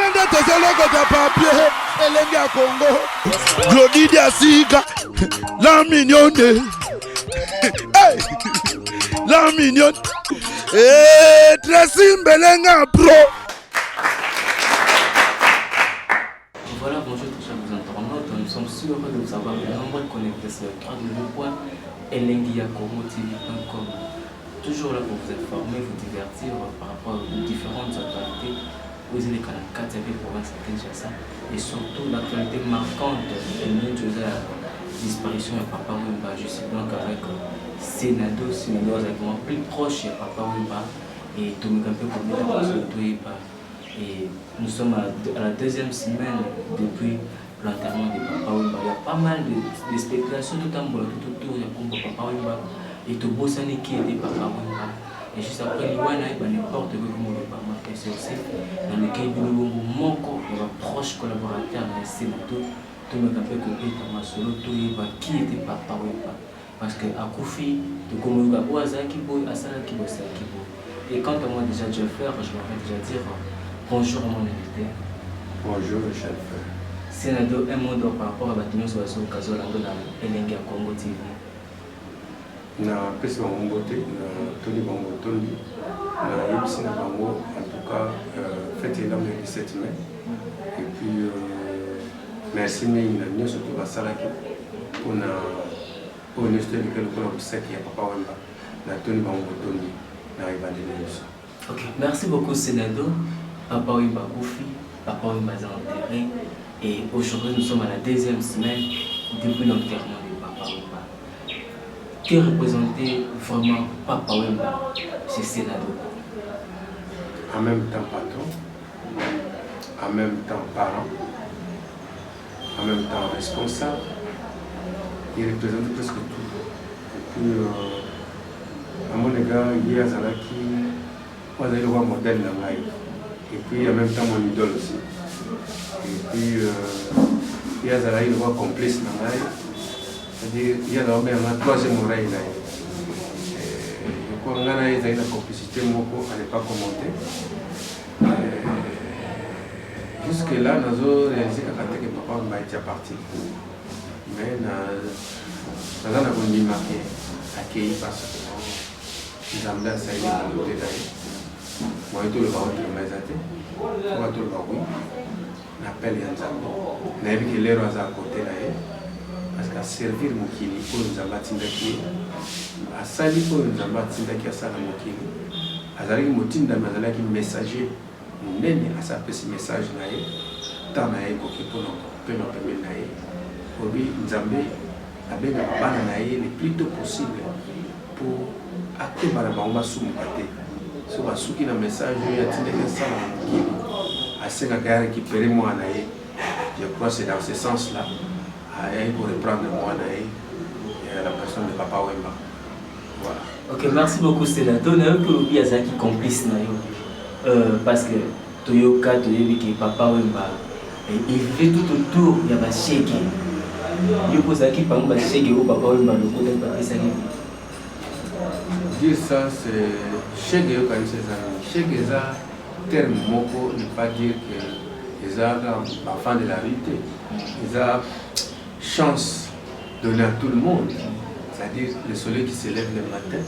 Nalanda teseloko ta papier, elenge ya Congo. Glodidi Asika, la mignonne. Hey, la mignonne. Eh, Tracy Mbelenga Pro. Voilà, bonjour tous chers internautes, nous sommes sûrs de vous avoir nombreux connectés sur le www.elengiacongo.tv.com. Toujours là pour vous informer, vous divertir par rapport aux différentes actualités. Vous avez les 4 provinces à Kinshasa et surtout l'actualité marquante de la disparition de Papa Wemba. Je suis donc avec Senado avec moi plus proche de Papa Wemba et Tomikampe Wemba. Et nous sommes à la deuxième semaine depuis l'enterrement de Papa Wemba. Il y a pas mal de spéculations tout en bas, tout autour de Papa Wemba et tout beau qui était Papa Wemba. Et juste après, il y a n'importe quoi comme le Papa et c'est aussi dans lequel il y a mon proche collaborateur de Sénato, tout le monde a fait copier Thomas Solo, tout le monde qui était Papa Wemba. Parce qu'à Koufi, tout le monde a dit et quant à moi, déjà, je vais faire, je vais déjà dire. Bonjour à mon invité. Bonjour le chef. Sénado, un mot par rapport à Batignon sur la occasion de Elengi à Congo TV. Na pesi bango mbote na toli bango tondi na yebisi na bango en tout cas fête est là le 17 mai et puis merci mais na nyonso to basalaki mpona honesté lequel mpona kosaki ya Papa Wemba na toli bango tondi na ebandeli nyonso. Ok, merci beaucoup Sénado. Papa Wemba Koufi, Papa Wemba est enterré et aujourd'hui nous sommes à la deuxième semaine depuis l'enterrement de Papa Wemba. Que représentait vraiment Papa Wemba chez Senado? En même temps patron, en même temps parent, en même temps responsable, il représentait presque tout. Et puis à mon égard, il y a Zalaki, moi j'ai le roi modèle dans la vie. Et puis en même temps mon idole aussi. Et puis il y a Zalaï le roi complice dans la vie. C'est-à-dire il y a la troisième oreille là. Je crois qu'il y a une complicité moko à ne pas commenter. Jusque là nous avons réalisé que Papa Wemba était parti. Mais nous avons marqué accueilli par ce que nous avons dit ça y est. Moi, je suis l'appel de Nzambe. Je suis à côté parce qu'à servir Mokili, nous avons Tindaki, à salir nous avons Tindaki à Sala Mokili, à Zali Motinda, mais à messager, nous à sa petit message, tant à évoquer pour nous permettre pour lui, Nzambe, avec la banane le plus tôt possible pour acter par la bamba sous mon côté. Sur la souki na message il y a tindeke ça à ce qu'à récupérer moi naïe. Je crois que c'est dans ce sens là pour reprendre moi naïe la personne de Papa Wemba. Voilà. Ok, merci beaucoup Sénato. Nous avons que l'oublié à qui complice naïe parce que Toyoka Toyobi qui Papa Wemba et il vivait tout autour il y a pas chèque. Il pose à qui par exemple chèque au Papa Wemba le côté de ça. Dire ça c'est chez les gens, terme moko ne pas dire que les enfants de la vérité, ils ont chance donnée à tout le monde. C'est-à-dire le soleil qui se lève le matin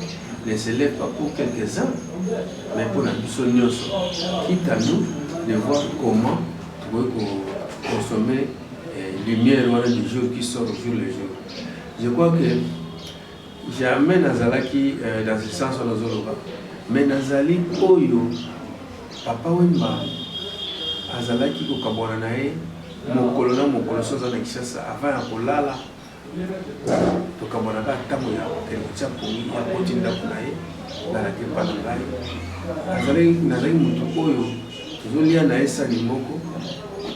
ne se lève pas pour quelques-uns, mais pour la personne quitte à nous de voir comment tu veux consommer lumière du jour qui sort au jour le jour. Je crois que jamais Nazalaki dans ce sens au Zoloba. Mais Nazali Oyo, Papa Wemba, Azalaki Kokabona nae, Mokolo soza na Kishasa, avant ya kolala, Tokabona ka tamo ya Kelucha Pongi, ya Potinda Kunae, na la Kepa Nangai. Nazali mutu Oyo, Zolia nae sali moko,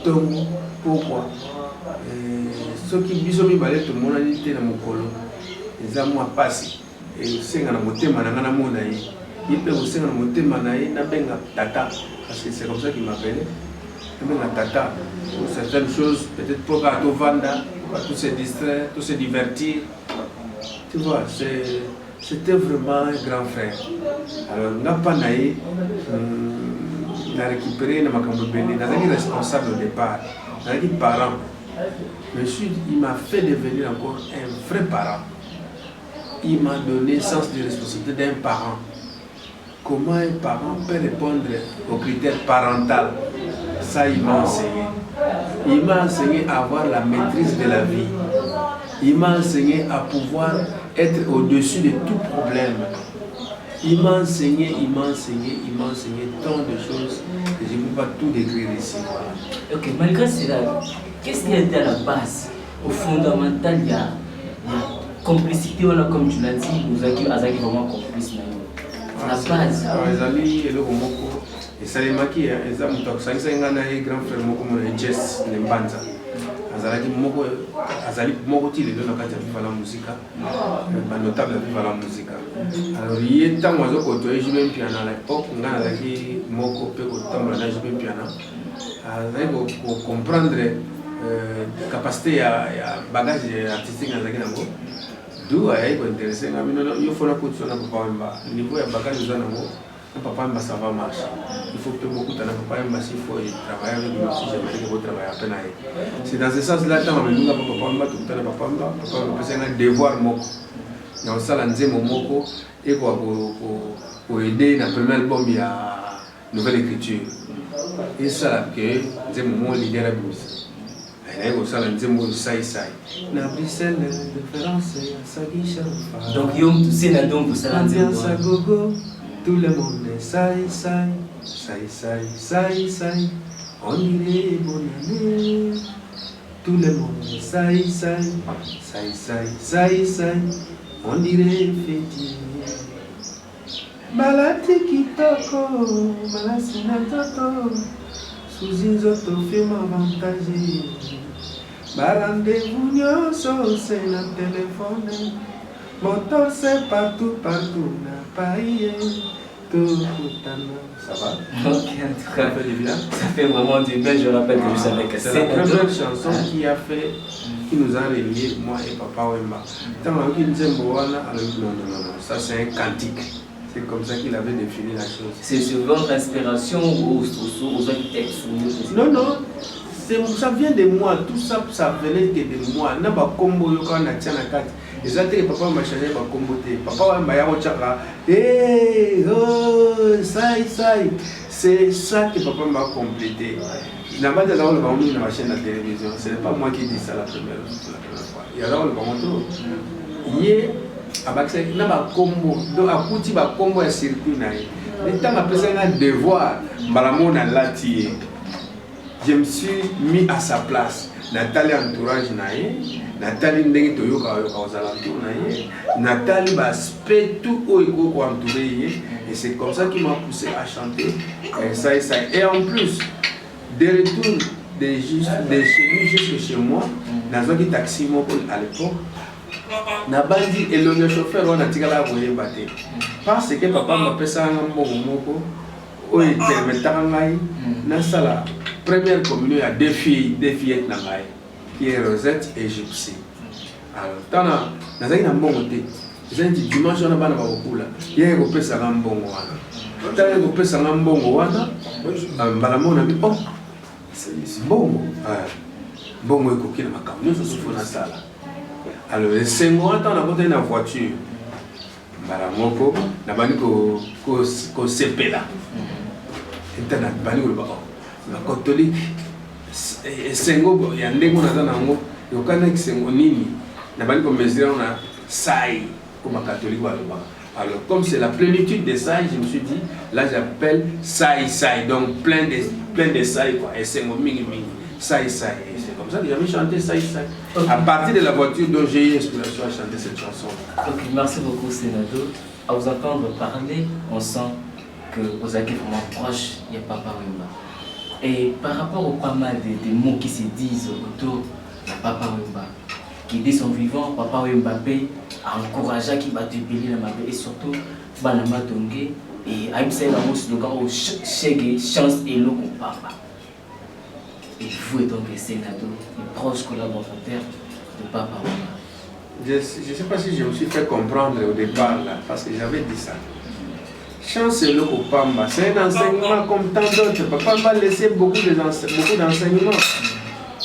Tongo, Pokwa, Soki biso mibale to mona nite na Mokolo, eza mwa pasi, senga na motema na ngana mona ye. Il peut aussi me motema nae na benga tata parce que c'est comme ça qu'il m'appelait. Benga tata pour certaines choses peut-être pour qu'à tout vendre, pour tout se distraire, tout se divertir. Tu vois, c'était vraiment un grand frère. Alors n'a pas nae n'a récupéré na makambo belé, n'a été responsable au départ, n'a été parent. Monsieur, il m'a fait devenir encore un vrai parent. Il m'a donné le sens de responsabilité d'un parent. Comment un parent peut répondre aux critères parentaux? Ça, il m'a enseigné. Il m'a enseigné à avoir la maîtrise de la vie. Il m'a enseigné à pouvoir être au-dessus de tout problème. Il m'a enseigné tant de choses que je ne peux pas tout décrire ici. Voilà. Ok, malgré cela, qu'est-ce qui a été à la base, au fondamental, il y a complicité, comme tu l'as dit, nous avons vraiment complice. La base. Les amis, et le Romoko, et Salemaki, ils ont un grand frère Moko, Jess Lembanza. Azalaki moko azali moko ti lelo na kati ya viva la musique ba notable ya viva la musique alors il tant wazo ko to ejibe piano à l'époque nga azalaki moko pe ko tambola na ejibe piano azali ko comprendre capacité ya bagage artistique azalaki nango d'où ay ko intéressé nga mino yo fona ko tsona papa wemba niveau ya bagage zo nango papa wemba ça va marcher. Il faut que beaucoup de papa il faut travailler avec lui si jamais il faut travailler à peine. C'est dans ce sens-là que nous avons papa un devoir moko. Dans ça, nous avons moko et pour aider dans le premier album il y a nouvelle écriture. Et ça que nous avons mon leader à bouche. Et là, ça nous avons ça. Na Bruxelles, référence à Sagisha. Donc Yom tu sais là donc ça ça gogo. Tout le monde est saï, on dirait bonne année. Tout le monde est saï, on dirait fêtier. Malati kitoko, malasina toto, sous une auto film avantagé. Rendez-vous nyonso, c'est le téléphone. Moteur c'est partout, n'a pas tout. Ça va? Ok, en tout cas, ça fait vraiment du bien. Je rappelle que je savais que c'est la première chanson qui nous a reliés, moi et Papa Wemba. Tant qu'il disait Moana, alors non, ça c'est un cantique. C'est comme ça qu'il avait défini la chose. C'est sur votre inspiration ou aux textes? Non. Ça vient de moi, tout ça, ça venait que de moi. N'a pas combo yo quand on a tient la carte. Les autres papa m'a changé ma combo papa m'a yaro chakra. Ça. C'est ça que papa m'a complété. N'a pas de là on va mis dans la chaîne de la télévision. Ce n'est pas moi qui dis ça la première fois. Il y a là on va montrer. Hier abakse n'a pas combo. Donc à kuti ba combo un circuit na. Le temps après ça un devoir balamo na lati. Je me suis mis à sa place. Nathalie entourage naïe, Nathalie ndenge toyoka aux alentours naïe, Nathalie aspect tout au ego pour entourer et c'est comme ça qu'il m'a poussé à chanter ça. Et en plus, des retours de chez lui jusque chez moi, dans un taxi à l'époque, Nabandi et le chauffeur on a tiré la voie batté parce que papa m'a fait ça un bon moko, où il permettait à sala. Première communion, il y a deux fillettes qui est Rosette et Gypsy. Alors, dans un bon côté, dimanche, on a pas beaucoup là. Il y a un peu ça un bon wana. Tant un peu ça un bon wana, balamon a dit oh, c'est bon. Bon moi coquille na makam, nous sommes sur la salle. Alors, c'est moi tant la monter dans la voiture. Balamoko, na bani ko sepela. Internet bani ko ba. La catholique, sengo ya ndengo na zana ngo yokana kisengo nini na bali ko mesure on a sai comme catholique ba. Alors comme c'est la plénitude des sai, je me suis dit là j'appelle sai donc plein de sai quoi et sengo mingi sai et c'est comme ça que j'avais chanté sai. À partir de la voiture dont j'ai eu inspiration à chanter cette chanson. Ok, merci beaucoup Sénado. À vous entendre parler, on sent que vous êtes vraiment proche, il n'y a pas Papa Wemba. Et par rapport au pas mal des mots qui se disent autour de Papa Wemba, qui dès son vivant, Papa Wembappé a encouragé qui va débiler la mabé et surtout Banama Tongue et Aïmse la mousse slogan au Chege, chance et l'eau qu'on papa. Et vous êtes donc le Sénado, le proche collaborateur de Papa Wemba. Je ne sais pas si je me suis fait comprendre au départ là, parce que j'avais dit ça. Chance et le Pamba, c'est un enseignement comme tant d'autres. Papa m'a laissé beaucoup d'enseignements.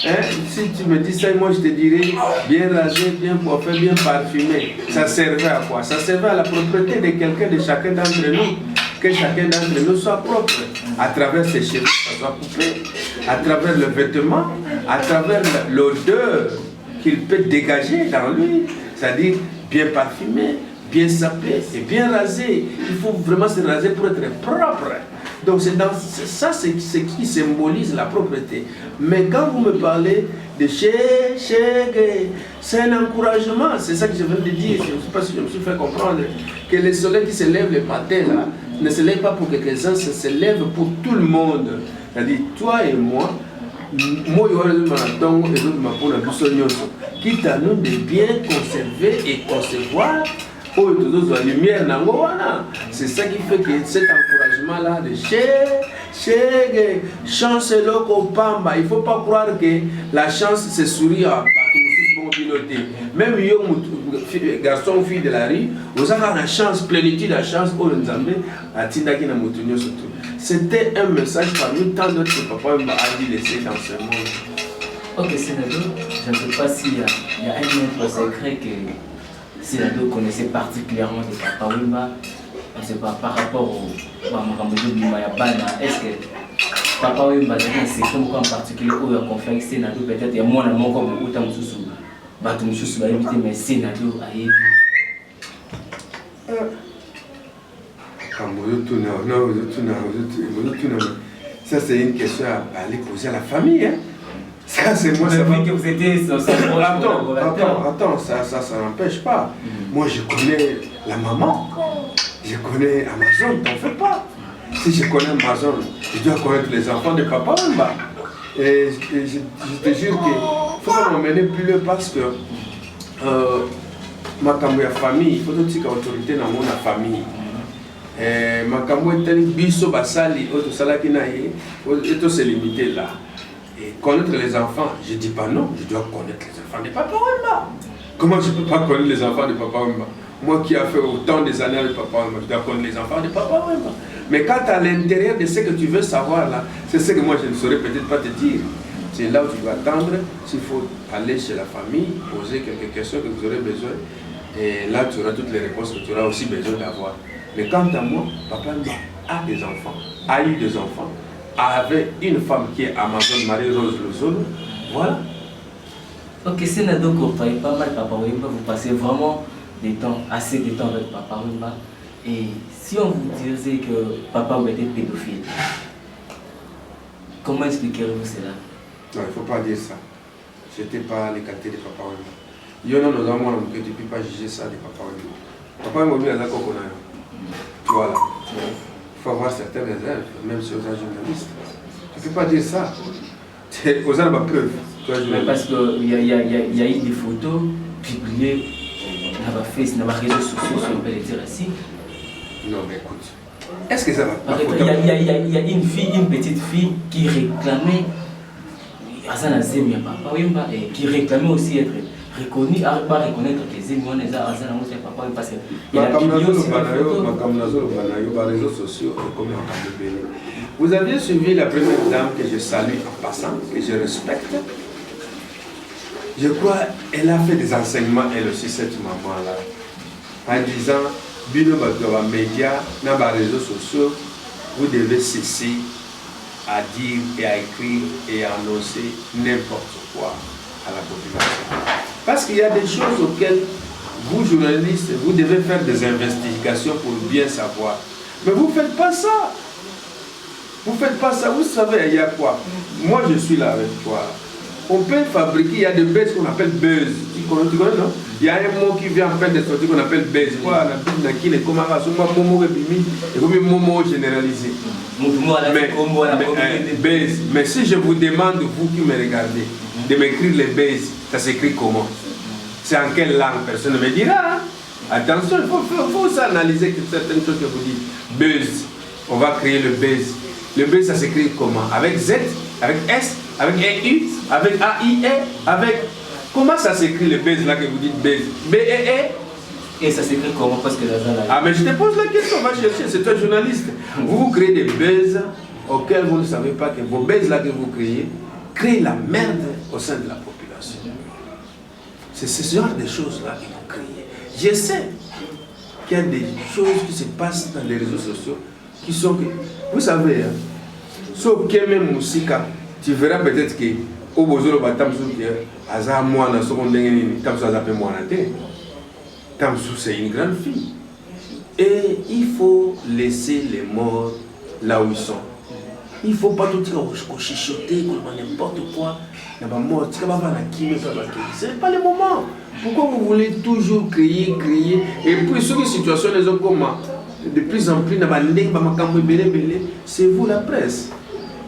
Hein? Si tu me dis ça, moi je te dirais bien rasé, bien coiffé, bien parfumé. Ça servait à quoi? Ça servait à la propreté de quelqu'un, de chacun d'entre nous. Que chacun d'entre nous soit propre. À travers ses cheveux, ça soit coupé. À travers le vêtement, à travers l'odeur qu'il peut dégager dans lui. C'est-à-dire bien parfumé, bien sapé et bien rasé. Il faut vraiment se raser pour être propre. Donc ça, c'est ce qui symbolise la propreté. Mais quand vous me parlez de c'est un encouragement. C'est ça que je viens de dire. Je ne sais pas si je me suis fait comprendre. Que le soleil qui se lève le matin, là, ne se lève pas pour quelques-uns, ça se lève pour tout le monde. C'est-à-dire, toi et moi, quitte à nous de bien conserver et concevoir la lumière. C'est ça qui fait que cet encouragement-là de chance-le Pamba, il ne faut pas croire que la chance c'est sourire à même garçon ou fille de la rue, vous avez la chance, plénitude de la chance, c'était un message parmi tant d'autres que Papa m'a dit laisser dans ce monde. Ok, Sénado, je ne sais pas s'il y a un autre secret que Sénado connaissait particulièrement de Papa Wemba. Je ne sais pas, par rapport au Bana, est-ce que Papa Wemba a un secret en particulier où il a confié que Sénado peut-être il y a moins de monde comme Outa Moussou. Batou Moussou va éviter, mais Sénado a évité. Ça c'est une question à aller poser à la famille. Hein? Ça c'est moi. Ça fait que vous étiez Attends, ça n'empêche pas. Moi je connais la maman, je connais Amazon, t'en fais pas. Si je connais Amazon, je dois connaître les enfants de Papa Wemba. Et je te jure qu'il faut m'emmener plus loin parce que ma famille, il faut aussi qu'il y ait autorité dans mon famille. Makambo est biso basali auto salaki na ye et se limiter là et connaître les enfants. Je dis pas non, je dois connaître les enfants de Papa Wemba. Comment je peux pas connaître les enfants de Papa Wemba? Moi qui a fait autant des années avec Papa Wemba, je dois connaître les enfants de Papa Wemba. Mais quand à l'intérieur de ce que tu veux savoir là, c'est ce que moi je ne saurais peut-être pas te dire. C'est là où tu dois attendre. S'il faut aller chez la famille, poser quelques questions que vous aurez besoin, et là tu auras toutes les réponses que tu auras aussi besoin d'avoir. Mais quant à moi, Papa Wemba a des enfants, a eu des enfants, avait une femme qui est Amazon, Marie-Rose Lozolo. Voilà. Ok, c'est Nado Kourtaï, pas mal Papa Wemba, vous passez vraiment assez de temps avec Papa Wemba. Et si on vous disait que Papa Wemba était pédophile, comment expliquerez-vous cela? Non, il ne faut pas dire ça. Je n'étais pas les qualités de Papa Wemba. Il y en a nos amours que tu ne peux pas juger ça de Papa Wemba. Papa Wemba, il y a d'accord qu'on a. Tu vois là. Il faut avoir certaines réserves, même si vous êtes journaliste. Tu ne peux pas dire ça. Vous avez ma preuve. Parce qu'il y a eu des photos publiées dans les réseaux sociaux, si on peut le dire ainsi. Non, mais écoute. Est-ce que ça va pas? Il y a une petite fille qui réclamait Azana Zemia Papa Wemba et qui réclamait aussi être reconnue, à reconnaître que Zemia est Azana Moussa Papa Wemba parce qu'il a publié aussi des photos. Vous aviez suivi la première dame que je salue en passant, que je respecte. Je crois qu'elle a fait des enseignements, elle aussi, cette maman-là, en disant, Bino Bakova médias, dans les réseaux sociaux, vous devez cesser à dire et à écrire et à annoncer n'importe quoi à la population. Parce qu'il y a des choses auxquelles vous, journalistes, vous devez faire des investigations pour bien savoir. Mais vous ne faites pas ça. Vous ne faites pas ça. Vous savez, il y a quoi? Moi, je suis là avec toi. On peut fabriquer, il y a des buzz qu'on appelle buzz. Tu connais, non? Il y a un mot qui vient en peine de sortir qu'on appelle buzz. Quoi? On appelle qui les commentaires. Momo et Momo généralisé. Mais si je vous demande, vous qui me regardez, de m'écrire les buzz, ça s'écrit comment? C'est en quelle langue? Personne ne me dira. Hein? Attention, il faut analyser certaines choses que vous dites. Buzz, on va créer le buzz. Le buzz, ça s'écrit comment? Avec Z, avec S, avec EU, avec AIE, avec... Comment ça s'écrit le buzz là que vous dites buzz? B-E-E, Et ça s'écrit comment? Parce que là. Ah, mais je te pose la question, va chercher, c'est un journaliste. Vous créez des buzz auxquels vous ne savez pas que vos buzz là que vous créez la merde au sein de la population. C'est ce genre de choses là que vous créez. Je sais qu'il y a des choses qui se passent dans les réseaux sociaux qui sont que, vous savez, hein, sauf que même musique, tu verras peut-être que au besoin de c'est une grande fille. Et il faut laisser les morts là où ils sont. Il ne faut pas tout dire chichoter, n'importe quoi. Ce n'est pas le moment. Pourquoi vous voulez toujours crier? Et puis sur les situations, les hommes comme de plus en plus, c'est vous la presse.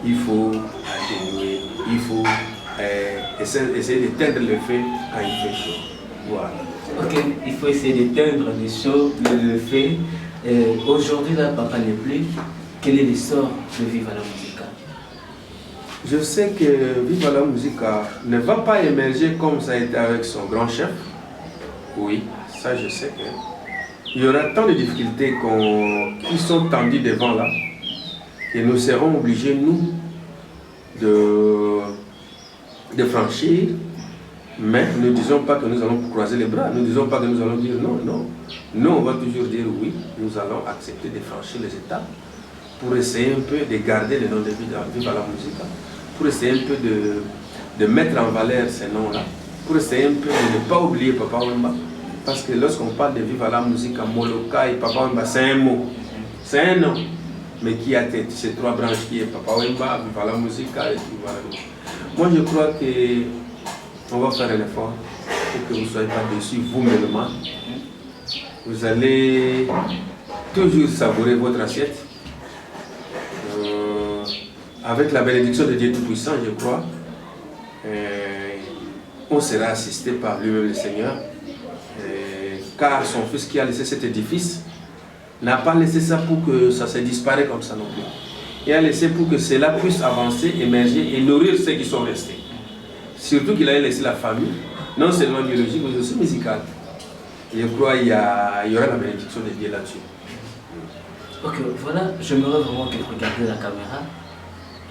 Il faut atténuer, il faut essayer d'éteindre le feu quand il fait chaud. Voilà. Ok, il faut essayer d'éteindre le feu. Aujourd'hui, là, papa n'est plus. Quel est l'essor de Viva la Musica? Je sais que Viva la Musica ne va pas émerger comme ça a été avec son grand chef. Oui, ça je sais qu'il y aura tant de difficultés qui sont tendues devant là. Et nous serons obligés, nous, de franchir. Mais nous ne disons pas que nous allons croiser les bras. Nous ne disons pas que nous allons dire non, non. Nous, on va toujours dire oui. Nous allons accepter de franchir les étapes pour essayer un peu de garder le nom de Viva la Musica, pour essayer un peu de mettre en valeur ces noms-là, pour essayer un peu de ne pas oublier Papa Wemba. Parce que lorsqu'on parle de Viva la Musica, Moloka et Papa Wemba, c'est un mot, c'est un nom. Mais qui a ces trois branches qui est Papa Wemba, Viva la Musica et Viva la Musica. Moi, je crois qu'on va faire un effort pour que vous ne soyez pas déçus vous-même. Vous allez toujours savourer votre assiette. Avec la bénédiction de Dieu Tout-Puissant, je crois, on sera assisté par lui-même le Seigneur, car son fils qui a laissé cet édifice n'a pas laissé ça pour que ça se disparaisse comme ça non plus. Il a laissé pour que cela puisse avancer, émerger et nourrir ceux qui sont restés. Surtout qu'il a laissé la famille, non seulement biologique, mais aussi musicale. Je crois qu'il y aura la bénédiction de Dieu là-dessus. Ok, voilà, j'aimerais vraiment que vous regardiez la caméra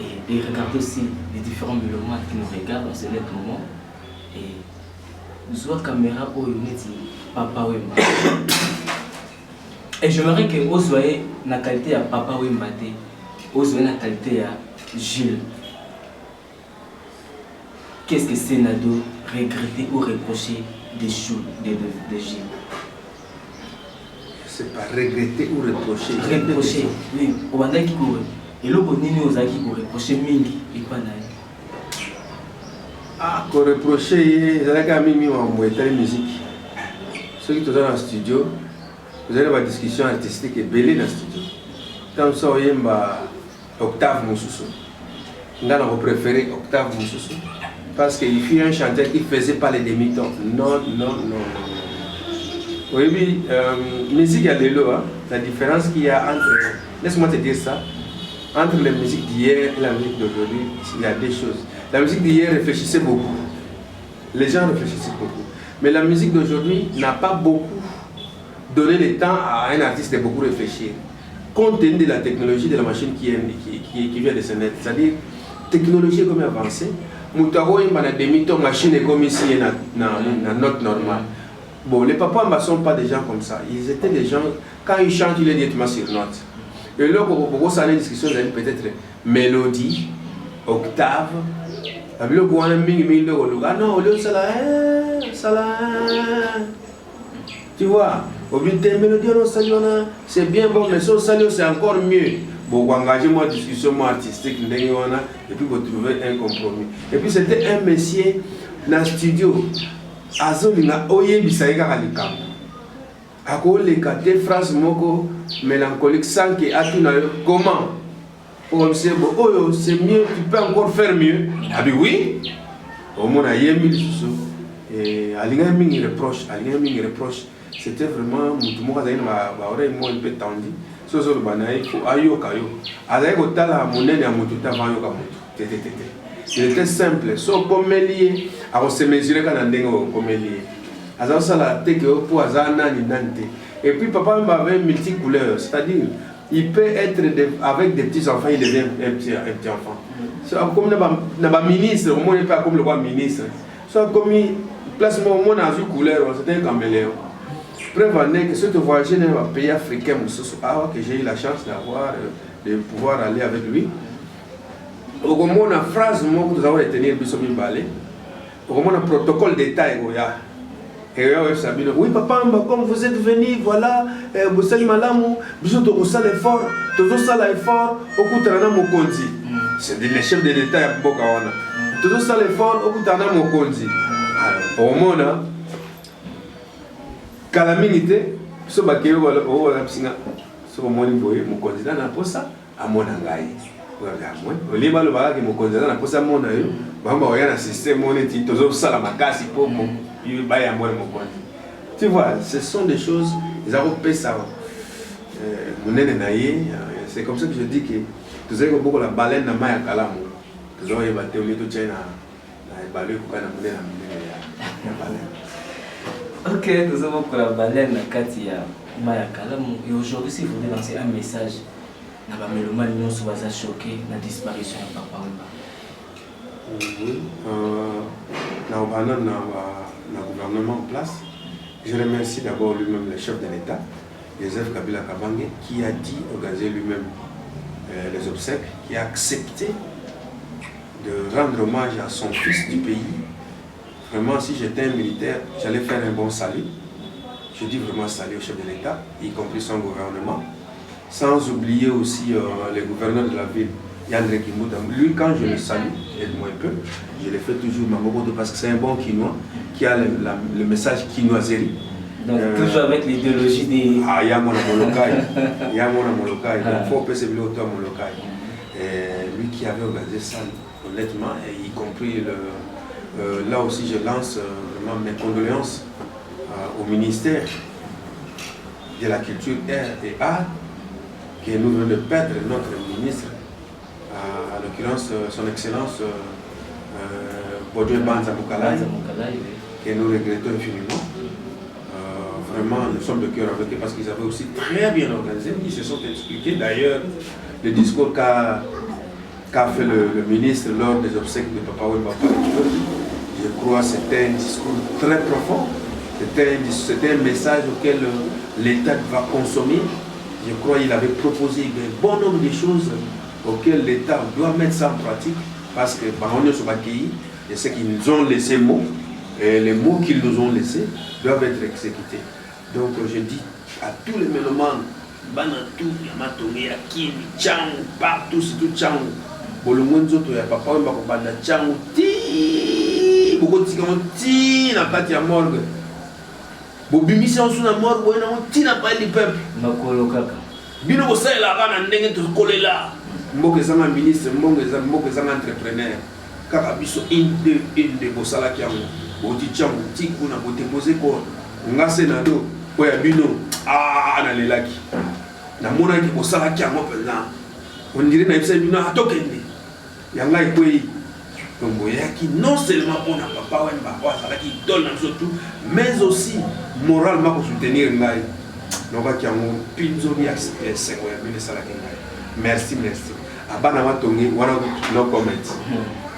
et regardez aussi les différents mélomanes qui nous regardent dans ce net moment. Et nous voir la caméra où il dit Papa Wemba. Et j'aimerais que vous soyez la qualité à Papa Wemba, vous soyez la qualité à Gilles. Qu'est-ce que c'est Nado regretter ou reprocher des choses de Gilles? C'est pas regretter ou reprocher. Reprocher, oui. Au bandaki kouré. Et l'autre nini ozaki pour reprocher mingi et pas naï. Ah, pour reprocher, ils allaient quand même mis en la musique. Ceux qui sont dans le studio, vous avez une discussion artistique et belle dans le studio. Comme ça, vous avez Octave Moussoussou. Nous avons préféré Octave Moussoussou. Parce qu'il fut un chanteur qui ne faisait pas les demi-tons. Non, non, non. Oui, musique à l'élo, hein, la différence qu'il y a entre, laisse-moi te dire ça, entre la musique d'hier et la musique d'aujourd'hui, il y a des choses. La musique d'hier réfléchissait beaucoup, les gens réfléchissaient beaucoup, mais la musique d'aujourd'hui n'a pas beaucoup donné le temps à un artiste de beaucoup réfléchir, compte tenu de la technologie de la machine qui vient de se naître, c'est-à-dire, technologie est comme avancée, Moutaro il m'a demi-ton machine est comme ici dans note normale. Bon, les papas ne sont pas des gens comme ça. Ils étaient des gens, quand ils chantent, ils les directement sur note. Et là, pour ça, les discussions, ils avaient peut-être mélodie, octave. Ah non, tu vois, au bout de mélodie, c'est bien bon, mais ça, c'est encore mieux. Bon, vous engagez moi discussion artistique, et puis vous trouvez un compromis. Et puis c'était un monsieur dans le studio. Azolinga oye bisaïga kalikam. Ako les quatre phrases moko mélancolique sans que atuna comment. Comme c'est bon, oh c'est mieux, tu peux encore faire mieux. Ah oui. Au moins à yemi sous. Et alinga mingi reproche, c'était vraiment mutumo kazaina ba oreille moi un peu tendu. Soso banaï ko ayo kayo. Azaï ko tala monene ya mutu ta vanyo ka mutu. Il était simple. So comme lié, on se mesurait quand on est comme lié. Azan ça la tête pour Azana ni Nante. Et puis papa m'avait multicouleur, c'est-à-dire il peut être avec des petits enfants, il devient un petit enfant. Comme le ministre, au moins pas comme le roi ministre. Soit comme il place au moins dans une couleur, c'est un caméléon. Prévenez que ce voyageur dans un pays africain, que j'ai eu la chance d'avoir, de pouvoir aller avec lui. Au moment la phrase que nous avons retenue, au moment le protocole d'État, oui papa, comme vous êtes venu, voilà, vous êtes malade, vous êtes au sale effort, tout ça l'effort, au coup de mon condi. C'est le chef de l'État à Bokawana. Tout ça l'effort, au coup de mon condi. Au moment calamité, ce baquet au lapsinga, ce moment mon candidat n'a pas ça à mon angaï. Au lieu de voir que mon candidat n'a pas ça à mon aïe, on va assister mon étude, tout ça la macasse pour mon. Tu vois, ce sont des choses, ils ont fait ça. C'est comme ça que je dis que tu sais que beaucoup la baleine n'a pas à Kalamu. Tu sais que la théorie de China a évalué pour qu'on ait la baleine. Ok, nous avons pour la baleine Katia Maya Kalamu. Et aujourd'hui, si vous voulez lancer un message, na ba mélomane nyonso baza choqué na disparition ya papa Wemba. Oui, le gouvernement en place. Je remercie d'abord lui-même le chef de l'État, Joseph Kabila Kabange, qui a dit organiser lui-même les obsèques, qui a accepté de rendre hommage à son fils du pays. Vraiment, si j'étais un militaire, j'allais faire un bon salut. Je dis vraiment salut au chef de l'État, y compris son gouvernement. Sans oublier aussi les gouverneurs de la ville, Yandre Kimouta. Lui, quand je le salue, aide-moi un peu, je le fais toujours Mamobodo parce que c'est un bon Quinois qui a le message quinoiserie. Donc, toujours avec l'idéologie des. Ah, il y a mon Molokai. Il y a mon Molokai. Il faut que c'est lui auteur Molokai. Lui qui avait organisé ça, honnêtement, y compris là aussi, je lance vraiment mes condoléances au ministère de la Culture, Air et Art, que nous venons de perdre notre ministre, à l'occurrence son Excellence Bodoué Banza Moukalai, que nous regrettons infiniment. Vraiment, nous sommes de cœur avec eux parce qu'ils avaient aussi très bien organisé, ils se sont expliqués. D'ailleurs, le discours qu'a fait le ministre lors des obsèques de Papa Wemba, je crois que c'était un discours très profond, c'était un message auquel l'État va consommer. Je crois qu'il avait proposé un bon nombre de choses auxquelles l'État doit mettre ça en pratique parce que on est sur le pays, je sais qu'ils nous ont laissé mots et les mots qu'ils nous ont laissés doivent être exécutés. Donc je dis à tous les mélomanes, Banatou, Yamatongi, Akim, Tchang, partout, c'est tout Tchang. Bolongonzo, tu as papa, on va comprendre Tchang, ti, beaucoup de ti, n'a pas de morgue. Bobimisi en sous la morgue, ti n'a pas de peuple. Makolo Kaka. Bino ko sala la bana ndenge to kolela. Mboke zanga ministre, mboke zanga entrepreneur. Kaka biso inde bosala kiango. Boti tchango tiku na bote poser ko ngase na do ko ya bino na lelaki. Na mona ki bosala kiango pela. On dirait na bisa bino atokende. Yanga ikoi Tombo yaki non seulement pour na papa Wemba kwa sala ki donne surtout mais aussi moralement pour soutenir ngai. Donc kiango pinzo ya sengo ya bino sala kingai. Merci. Abana matongi wana no comment.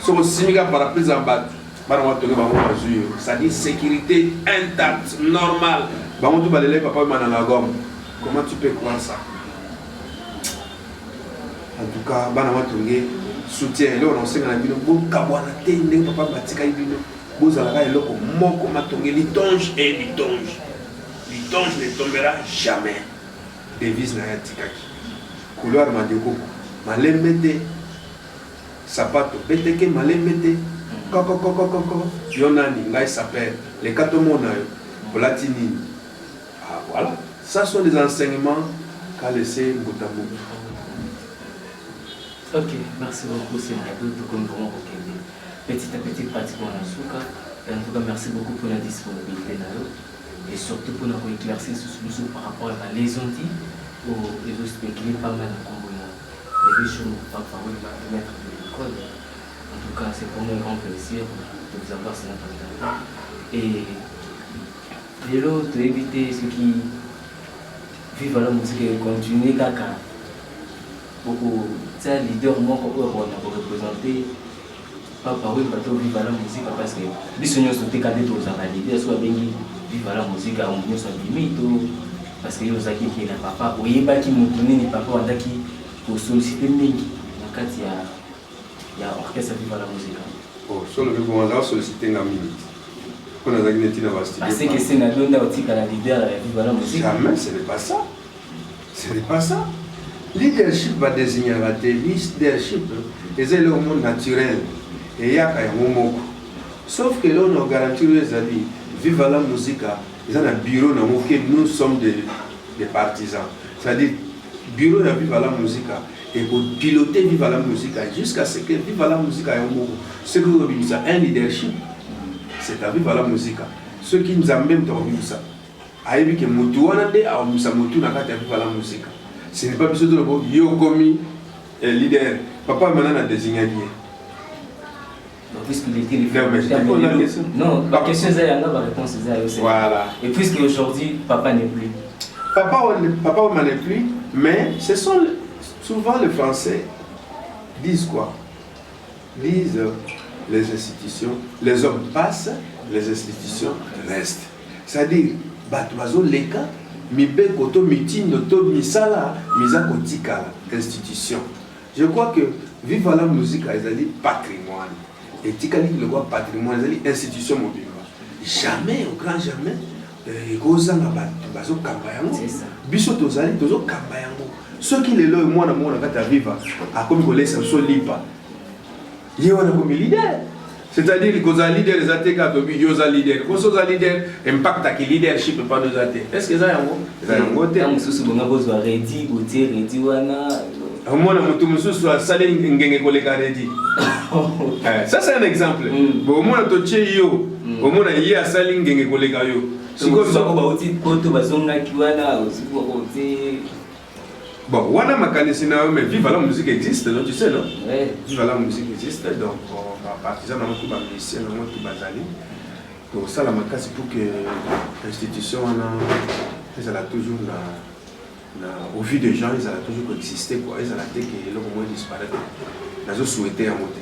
So simika para prise en bat. C'est-à-dire sécurité intacte, normale. Comment tu peux croire ça? En tout cas, soutien. On sait litonge et litonge. Litonge ne tombera jamais. Devise na yatikaki. Couloir madeko. Malemete. Sapato. Beteke malemete. Yonani, là il s'appelle les Katomona, Polatini. Ah voilà, ça sont des enseignements qu'a laissé Mboutamou. Ok, merci beaucoup, c'est tout comme vraiment petit à petit pratiquement la souka. En tout cas, merci beaucoup pour la disponibilité et surtout pour nous éclaircir sur par rapport à la lésion ou les autres spéculés pas mal à Congo. Les choses pas favori de mettre de l'école. En tout cas, c'est pour nous un grand plaisir de vous avoir sur notre interview. Et Et l'autre, éviter ceux qui vivent la musique et continuer caca. Beaucoup, c'est leader, moi, pour représenter. Papa, oui, pas vivre la musique parce que les seigneurs sont cadés pour ça. Les leaders soit bien vivre la musique à un peu sans limite. Parce que les gens qui est papa, ou il y a qui m'ont donné les papas, on a qui pour solliciter les gens. Il y a orchestre à vivre la musique. Oh, sur le moment là, solliciter la minute. On a gagné dans la studio. Parce que c'est la donne à la leader à vivre la musique. Jamais, ce n'est pas ça. Ce n'est pas ça. Leadership va désigner la leadership. C'est le monde naturel. Et il y a un moment. Sauf que là, on a garanti les amis. Vive la musique. Ils ont un bureau dans lequel nous sommes des partisans. C'est-à-dire, bureau de Vive la musique. Et pour piloter Vive la musique. Jusqu'à ce que Vive la musique ait un moment. Ce que vous avez ça, un leadership. C'est à Vive la musique. Ceux qui nous ont même vu ça. Aïe, que Moutouanade a mis sa Moutou n'a pas Vive la musique. Ce n'est pas besoin de le dire, yo commis leader. Papa maintenant a désigné bien. Puisqu'il était non, la question c'est la réponse c'est voilà. Et puisque aujourd'hui papa n'est plus. Papa n'est plus, mais ce sont souvent les Français disent quoi? Disent les institutions, les hommes passent, les institutions restent. C'est-à-dire, Batoazo Leka, Mibe Koto Mitino To Misala, Misa Kotika, institution. Je crois que vive la musique, ils ont dit patrimoine. Et Tikali le voit patrimoine, ils ont dit institution mobile. Jamais, au grand jamais, Gozanga Bazo Kambayango, Biso Tozali, Tozo Kambayango. Ceux qui les loient, moi, à vivre, à comme ils laissent un seul lipa. Il y a un leader. C'est-à-dire que les leaders, les athées, ils sont leaders. Quand ils sont leaders, impact à qui leadership pas nos athées. Est-ce que ça y a un mot? Ça y a un mot. Ça c'est un exemple. Au moins tu es yo, au moins il y a saling ngenge kolega yo. Si comme ça bon, wana makanisi na mais vive la musique existe, non tu sais non? Ouais. Vive la musique existe donc partisan na tout ba musicien na tout bazali. Pour ça la makasi pour que l'institution elle a toujours au vu des gens, ils ont toujours existé quoi. Ils ont été que leur moins disparaître. Ils ont souhaité à monter.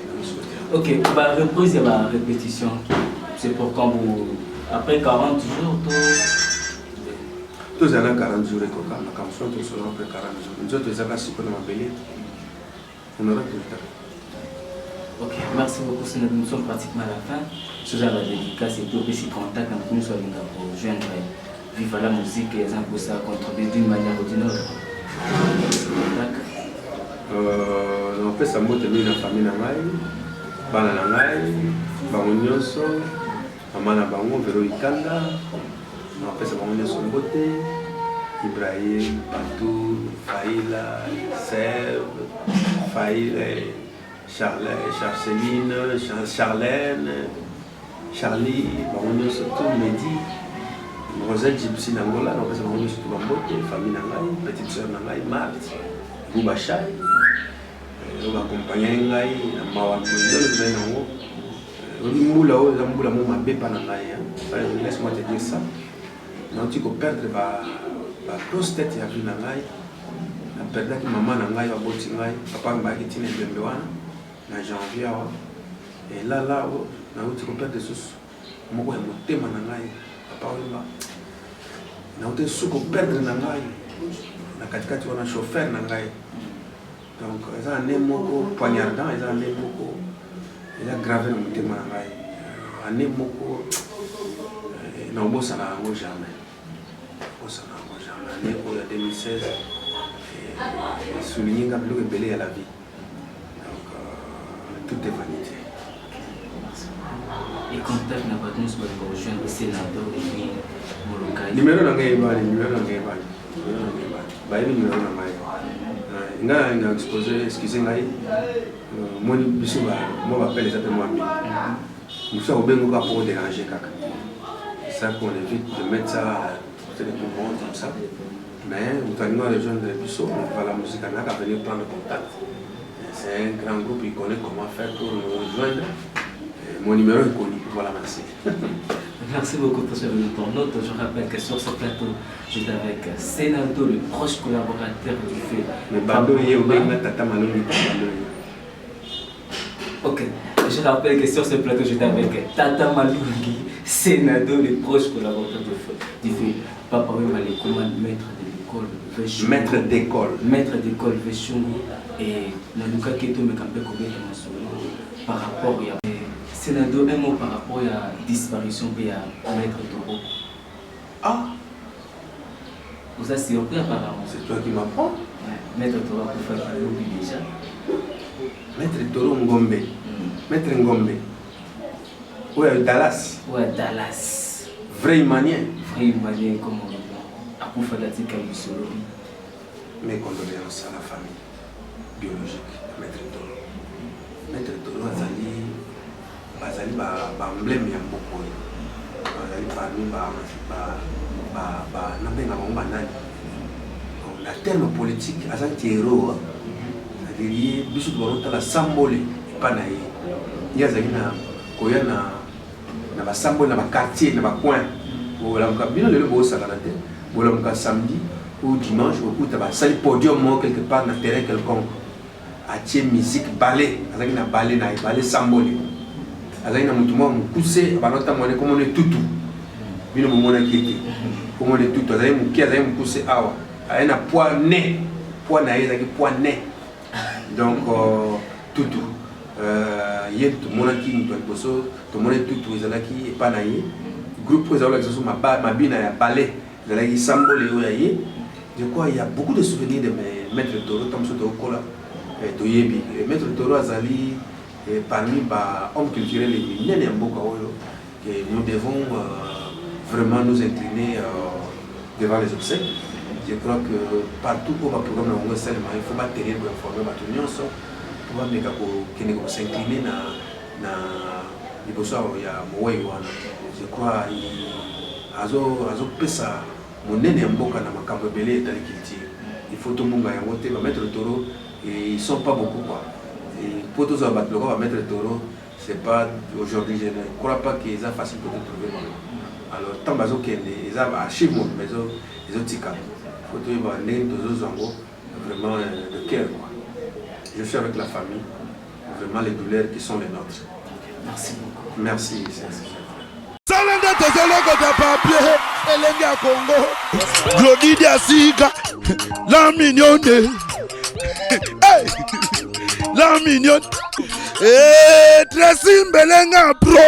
Ok, bah reprise et la répétition. C'est pour quand vous après 40 jours tous les 40 jours comme ça, comme ça tous seront après 40 jours. Nous autres les avons pour m'appeler. On aura tout le temps. Ok, merci beaucoup. Nous sommes pratiquement à la fin. Ce genre de dédicace et tout, si contact entre nous soit pour joindre Vive la musique et ça pour ça contrôler d'une manière ou d'une autre. On fait ça mot de la famille nangai, bana nangai, bangonyoso, amana bango vero ikanda. On fait ça bangonyoso mbote, Ibrahim, Patou, Faïla, Sève, Faïla, Charceline, Charlène, Charlie, bangonyoso tout Mehdi. Rosette Gypsy Nangola, on fait ça surtout Bambote, famille Nangai, petite soeur Nangai, Marthe, Boubachai, on va accompagner Nangai, Mawa Koudel, Nango. Moula, Moula, Mouma, Bépa Nangai, laisse-moi te dire ça. Non, tu peux perdre la grosse tête, il y a vu Nangai, la perdre que maman Nangai va botter Nangai, papa m'a dit qu'il est bien en janvier. Et là, tu peux perdre des sous. Moi, je suis monté Nangai. Na uté suko perdre na ngai na katikati wana chauffeur na ngai donc eza ne moko poignardant eza ne moko eza grave na motema na ngai ane moko na obosana yango jamais ane oyo ya 2016 souligné nga biloko ebele ya la vie donc tout est vanité. Et contact n'a pas de nous pour le rejoindre le sénateur et Molokai. Numéro nangai bali. Ba numéro nangai. Nga exposé excusez ngai. Moi biso ba moi appelle les appels moi. Nous sommes au bengo pour déranger kaka. Ça qu'on évite de mettre ça peut-être tout le monde comme ça. Mais nous allons rejoindre biso, on va la musique à venir prendre contact. C'est un grand groupe, il connaît comment faire pour nous rejoindre. Mon numéro est connu, voilà, merci. Merci beaucoup pour ce note. Je rappelle que sur ce plateau, j'étais avec Senado, le proche collaborateur du fait. Ok. Je rappelle que sur ce plateau, j'étais avec Tata Malungi, Senado, le proche collaborateur du fait. Papa Malekoma, maître de l'école. Maître d'école Veshungu. Et Naluka Keto Mekampe Kobe par rapport à Senado, un mot par rapport à la disparition de Maître Toro. Ah, vous avez surpris apparemment. c'est toi qui m'apprends. Maître Toro a pu faire déjà. Maître Toro Ngombe. Maître Ngombe. Ouais, Dallas. Ouais, Dallas. Vrai Imanien. Vrai Imanien, comme on dit. A pu faire la tika du solo. Mes condoléances à la famille biologique de Maître Toro. Maître Toro azali emblème ya mboka oyo. Azali parmi nabenga bango banani. Na terme politique azali héros. C'est-à-dire biso tobakotala sambole epa na ye. Ye azali na koya na basambole na baquartier na bacoin. Olamuka bino lelo bosakana te. Olamuka samedi ou dimanche okuta basali podium moko quelque part na terrain quelconque. Atie musique ballet. Azali na ballet na ballet sambole. Azali na mutu moko mukuse banota mone comme on est tutu. Bino momona kiete. Comme on est tutu azali muki azali mukuse awa. Ayé na poids né. Poids na ye azali poids né. Donc tutu ye tomonaki mutu liboso tomoni tutu ezalaki epa na ye groupe oyo ezalaki lisusu mabina ya ballet ezalaki sambole oyo ya ye. Je crois il y a beaucoup de souvenirs de mes Maître Toro comme ça tokola toyebi. Maître Toro azali parmi ba hommes culturels les minene ya mboka oyo que nous devons vraiment nous incliner devant les obsèques. Je crois que partout où le programme il faut tenir pour informer les gens pour s'incliner na liboso ya moyi wana. Je crois azo pesa monene ya mboka na makambo belé dans les cultures. Il faut tout le monde yango te ba Maître Toro et ils sont pas beaucoup quoi. Et pour tous abattre le va Maître Toro, c'est pas aujourd'hui je ne crois pas qu'ils a facile pour trouver. Alors tant bazo kende ils a archive mon maison les autres tika. Vraiment de cœur. Je suis avec la famille, vraiment les douleurs qui sont les nôtres. Merci beaucoup. Merci. Salanda tozoloko ta papier, elenga Congo. Glodidi asika, la mignonne. Hey, la mignonne. Tracy Mbelenga pro.